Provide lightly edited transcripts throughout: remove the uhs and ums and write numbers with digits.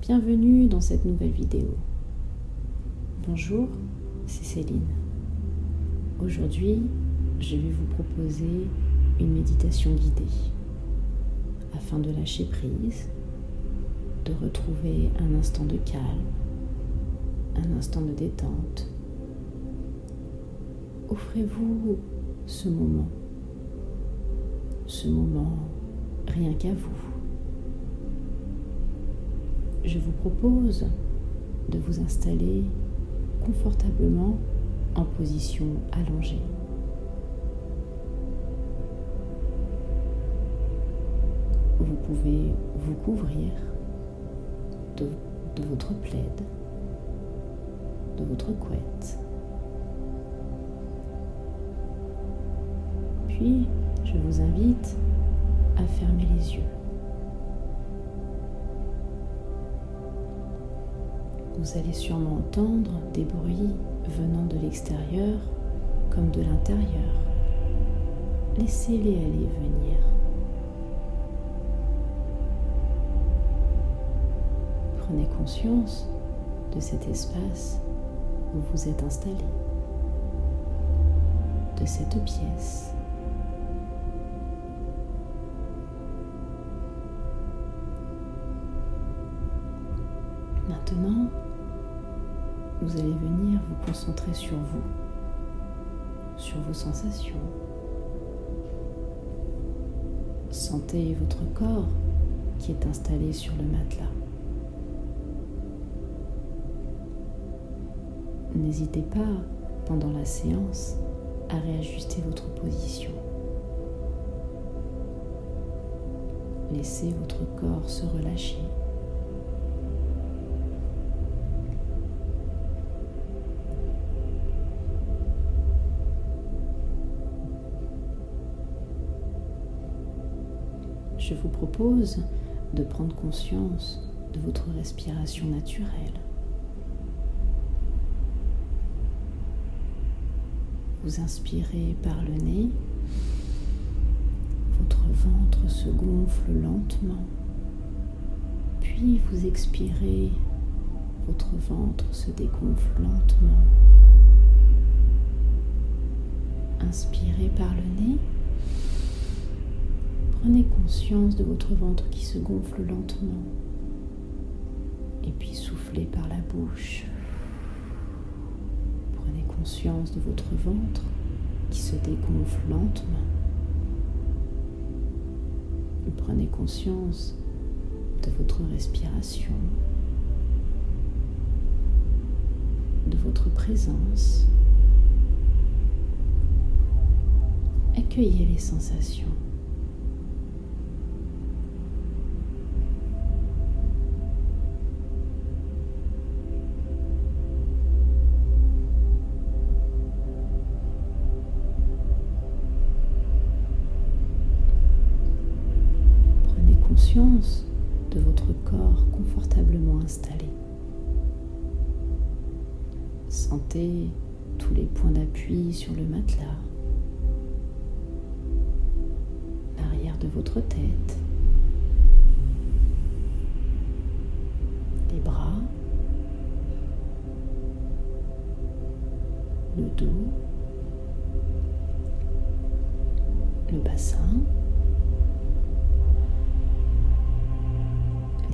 Bienvenue dans cette nouvelle vidéo. Bonjour, c'est Céline. Aujourd'hui, je vais vous proposer une méditation guidée afin de lâcher prise, de retrouver un instant de calme, un instant de détente. Offrez-vous ce moment rien qu'à vous. Je vous propose de vous installer confortablement en position allongée. Vous pouvez vous couvrir de votre plaid, de votre couette. Puis, je vous invite à fermer les yeux. Vous allez sûrement entendre des bruits venant de l'extérieur comme de l'intérieur. Laissez-les aller venir. Prenez conscience de cet espace où vous êtes installé, de cette pièce. Maintenant, vous allez venir vous concentrer sur vous, sur vos sensations. Sentez votre corps qui est installé sur le matelas. N'hésitez pas, pendant la séance, à réajuster votre position. Laissez votre corps se relâcher. Je vous propose de prendre conscience de votre respiration naturelle. Vous inspirez par le nez, votre ventre se gonfle lentement, puis vous expirez, votre ventre se dégonfle lentement. Inspirez par le nez. Prenez conscience de votre ventre qui se gonfle lentement et puis soufflez par la bouche. Prenez conscience de votre ventre qui se dégonfle lentement. Prenez conscience de votre respiration, de votre présence. Accueillez les sensations. Conscience de votre corps confortablement installé. Sentez tous les points d'appui sur le matelas, l'arrière de votre tête, les bras, le dos, le bassin,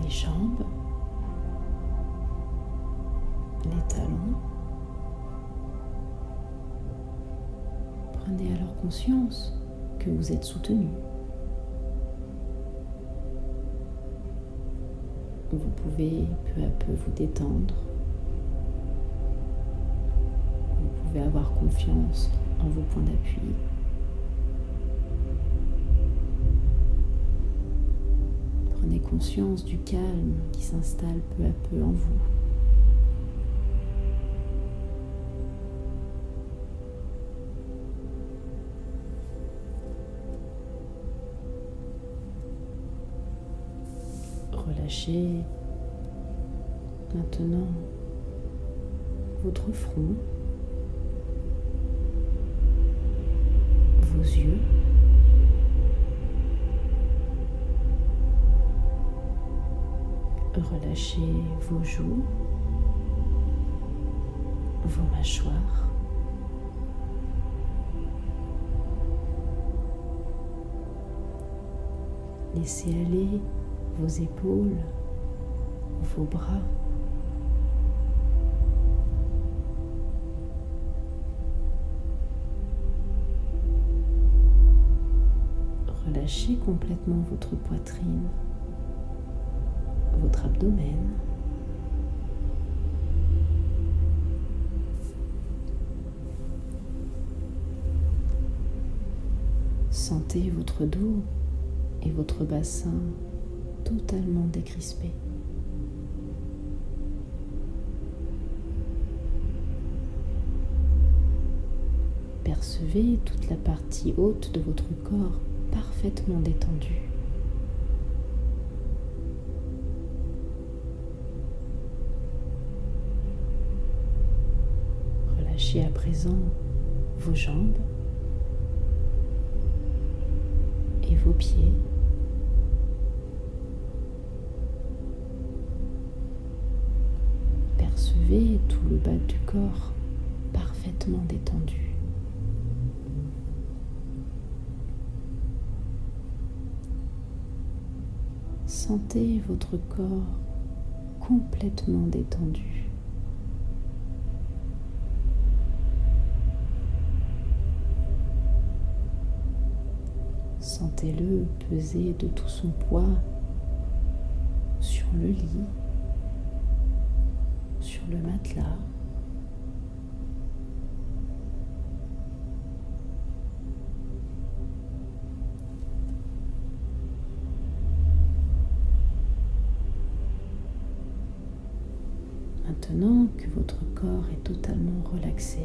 les jambes, les talons. Prenez alors conscience que vous êtes soutenu. Vous pouvez peu à peu vous détendre. Vous pouvez avoir confiance en vos points d'appui. Prenez conscience du calme qui s'installe peu à peu en vous. Relâchez maintenant votre front, vos yeux, Relâchez vos joues, vos mâchoires. Laissez aller vos épaules, vos bras. Relâchez complètement votre poitrine, votre abdomen. Sentez votre dos et votre bassin totalement décrispés. Percevez toute la partie haute de votre corps parfaitement détendue. Relâchez à présent vos jambes et vos pieds. Percevez tout le bas du corps parfaitement détendu. Sentez votre corps complètement détendu. Sentez-le peser de tout son poids sur le lit, sur le matelas. Maintenant que votre corps est totalement relaxé,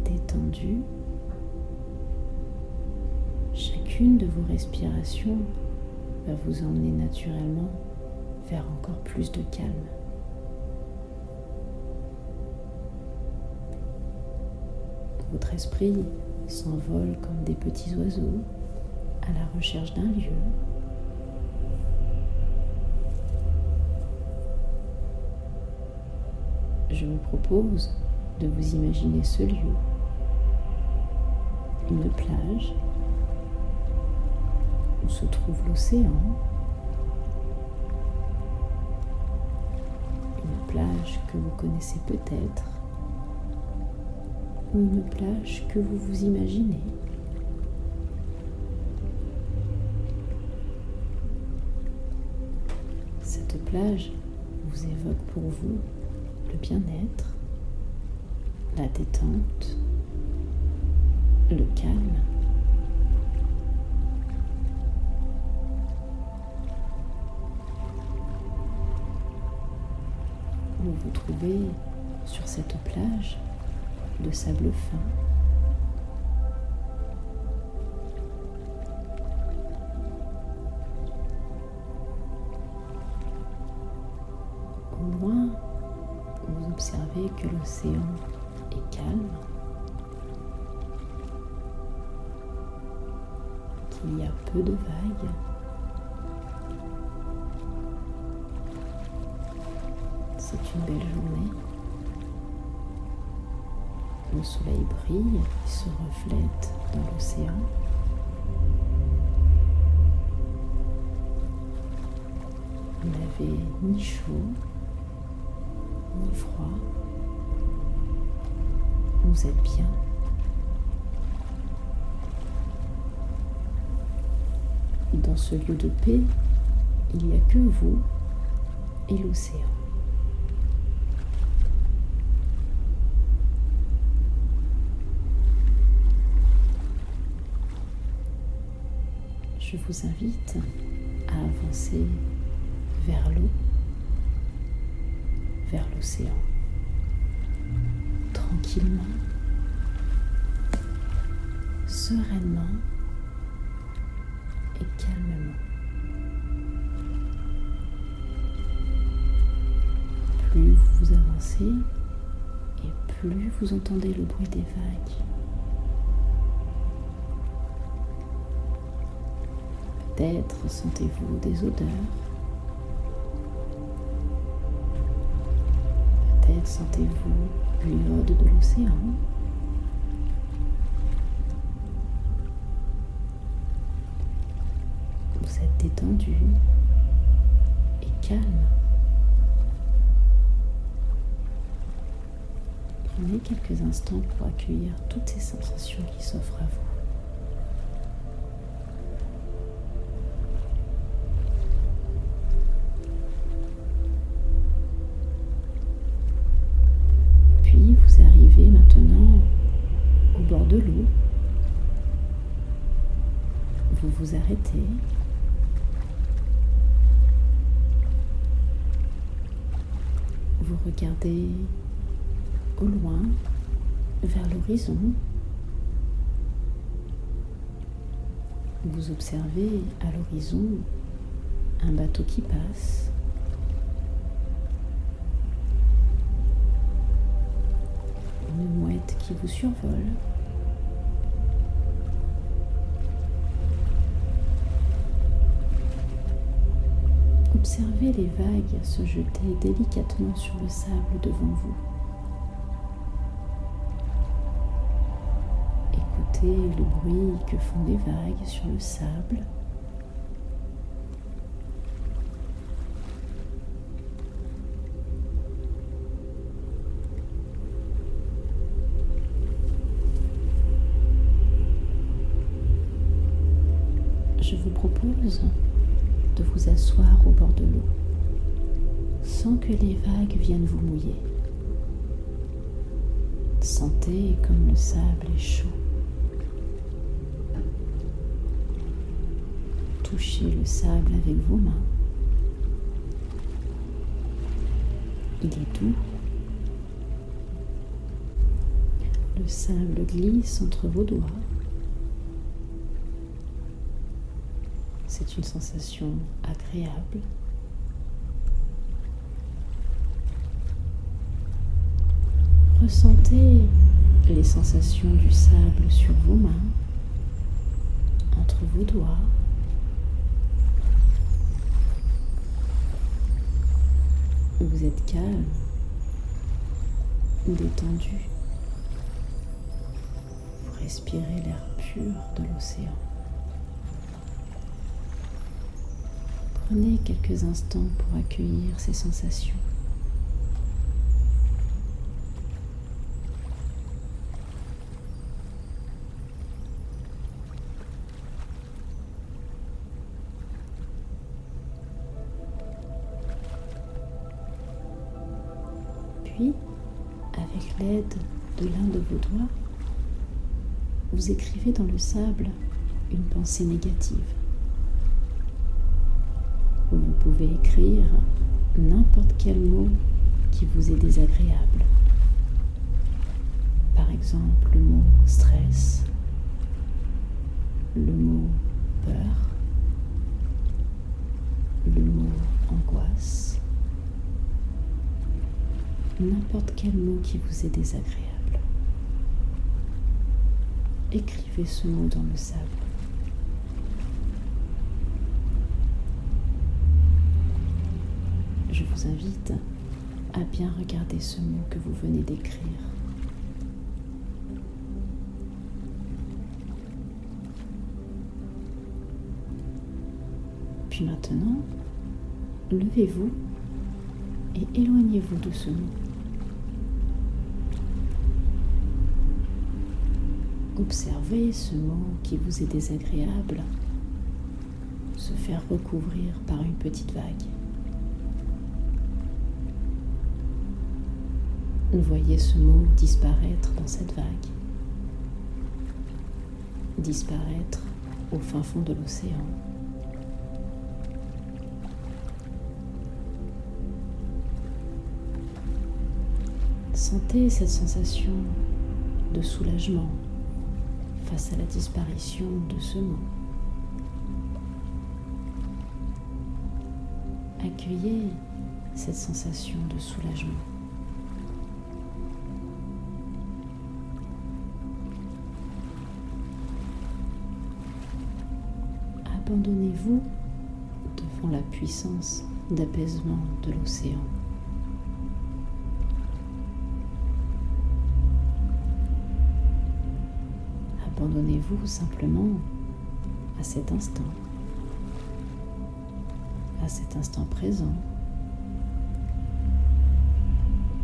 détendu, chacune de vos respirations va vous emmener naturellement vers encore plus de calme. Votre esprit s'envole comme des petits oiseaux à la recherche d'un lieu. Je vous propose de vous imaginer ce lieu, une plage où se trouve l'océan, une plage que vous connaissez peut-être, ou une plage que vous vous imaginez. Cette plage vous évoque pour vous le bien-être, la détente, le calme. Vous vous trouvez sur cette plage de sable fin. Au loin, vous observez que l'océan est calme, qu'il y a peu de vagues. C'est une belle journée. Le soleil brille, il se reflète dans l'océan. Vous n'avez ni chaud, ni froid. Vous êtes bien. Dans ce lieu de paix, il n'y a que vous et l'océan. Je vous invite à avancer vers l'eau, vers l'océan, tranquillement, sereinement et calmement. Plus vous avancez et plus vous entendez le bruit des vagues. Peut-être sentez-vous des odeurs, Peut-être sentez-vous l'ode de l'océan. Vous êtes détendu et calme. Prenez quelques instants pour accueillir toutes ces sensations qui s'offrent à vous. Puis vous arrivez maintenant au bord de l'eau. Vous vous arrêtez. Vous regardez au loin, vers l'horizon. Vous observez à l'horizon un bateau qui passe. Une mouette qui vous survole. Observez les vagues se jeter délicatement sur le sable devant vous. Écoutez le bruit que font les vagues sur le sable. Je vous propose de vous asseoir au bord de l'eau, sans que les vagues viennent vous mouiller. Sentez comme le sable est chaud. Touchez le sable avec vos mains. Il est doux. Le sable glisse entre vos doigts. C'est une sensation agréable. Ressentez les sensations du sable sur vos mains, entre vos doigts. Vous êtes calme, détendu. Vous respirez l'air pur de l'océan. Prenez quelques instants pour accueillir ces sensations. Puis, avec l'aide de l'un de vos doigts, vous écrivez dans le sable une pensée négative. Vous pouvez écrire n'importe quel mot qui vous est désagréable. Par exemple, le mot stress, le mot peur, le mot angoisse, n'importe quel mot qui vous est désagréable. Écrivez ce mot dans le sable. Je vous invite à bien regarder ce mot que vous venez d'écrire. Puis maintenant, levez-vous et éloignez-vous de ce mot. Observez ce mot qui vous est désagréable se faire recouvrir par une petite vague. Voyez ce mot disparaître dans cette vague, disparaître au fin fond de l'océan. Sentez cette sensation de soulagement face à la disparition de ce mot. Accueillez cette sensation de soulagement. Abandonnez-vous devant la puissance d'apaisement de l'océan. Abandonnez-vous simplement à cet instant présent,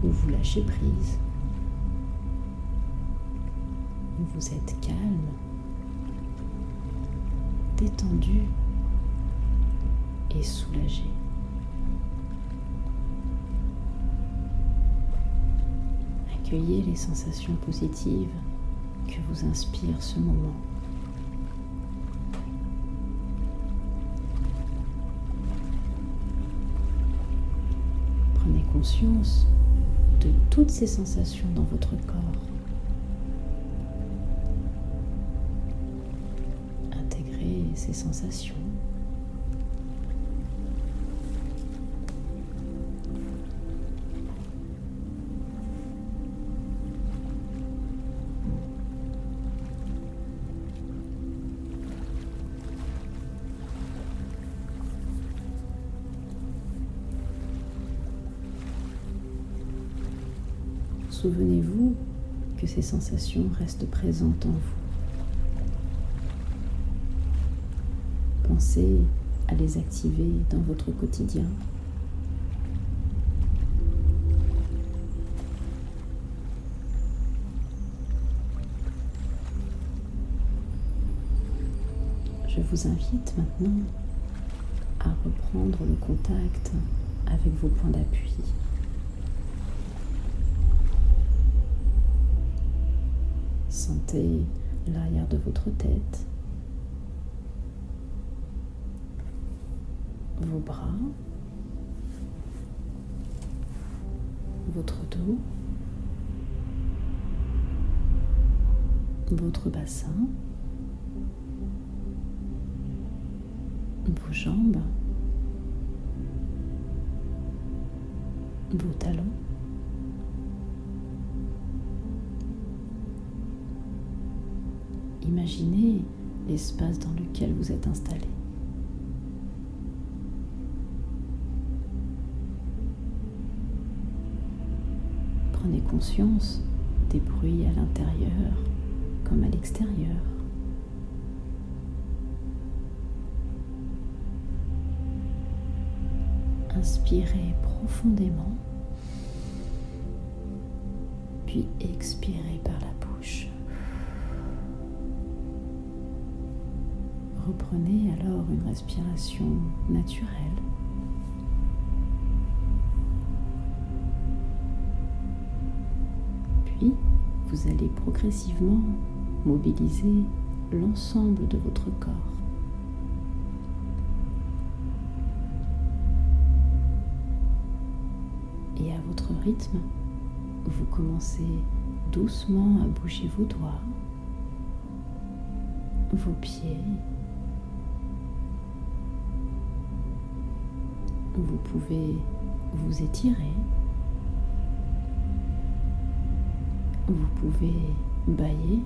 où vous lâchez prise, où vous êtes calme, détendu et soulagé. Accueillez les sensations positives que vous inspire ce moment. Prenez conscience de toutes ces sensations dans votre corps. Intégrez ces sensations. Souvenez-vous que ces sensations restent présentes en vous. Pensez à les activer dans votre quotidien. Je vous invite maintenant à reprendre le contact avec vos points d'appui. Sentez l'arrière de votre tête, vos bras, votre dos, votre bassin, vos jambes, vos talons. Imaginez l'espace dans lequel vous êtes installé. Prenez conscience des bruits à l'intérieur comme à l'extérieur. Inspirez profondément, puis expirez par la bouche. Reprenez alors une respiration naturelle. Puis, vous allez progressivement mobiliser l'ensemble de votre corps. Et à votre rythme, vous commencez doucement à bouger vos doigts, vos pieds. Vous pouvez vous étirer. Vous pouvez bâiller.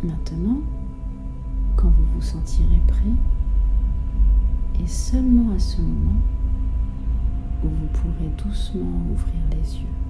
Maintenant, quand vous vous sentirez prêt, et seulement à ce moment où vous pourrez doucement ouvrir les yeux.